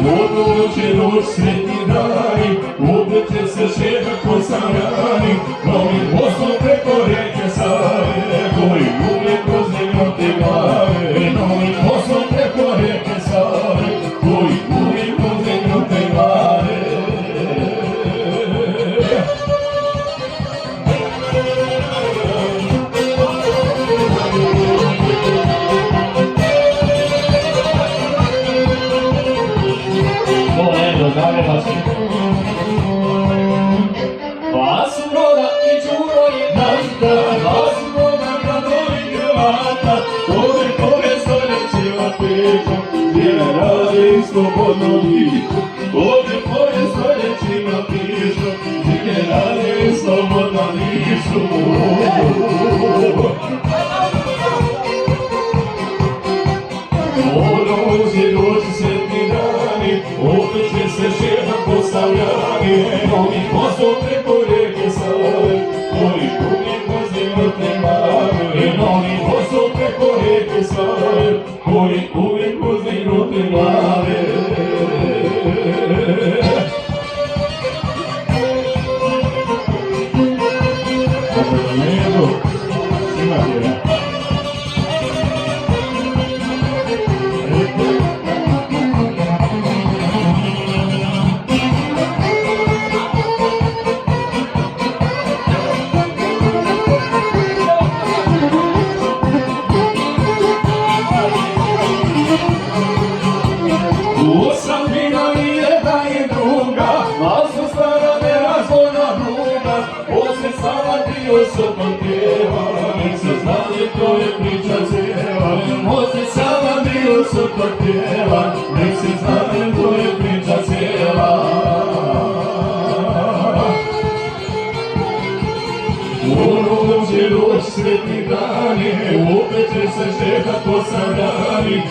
Dođe noć, sretni dani, opet će se šetat po Sarani, novim mostom preko reke Save, koji uvijek kroz te glave. Novim mostom preko reke Save, koji uvijek kroz te glave. Vasubroda i Đuro i Nanta, Vasubroda gradovi Hrvata, kove stoljećima priča, gdje radi slobodno dišu. Kove stoljećima pišu, gdje radi slobodno dišu. Dođi sretni dani, opet će se šetat po Sarani, novim mostom preko reke Save, koji uvijek uzdignute glave. Novim mostom preko reke Save, koji uvijek uzdignute glave. Usamina mi jedna i druga, al su stara nerazvojna druga, posle sama dio sopom pjeva, nek se znali to je priča cijela. Posle sama dio sopom pjeva, nek se znali to je priča cijela. Dođe noć, sretni dani, opet će se šetat po Sarani,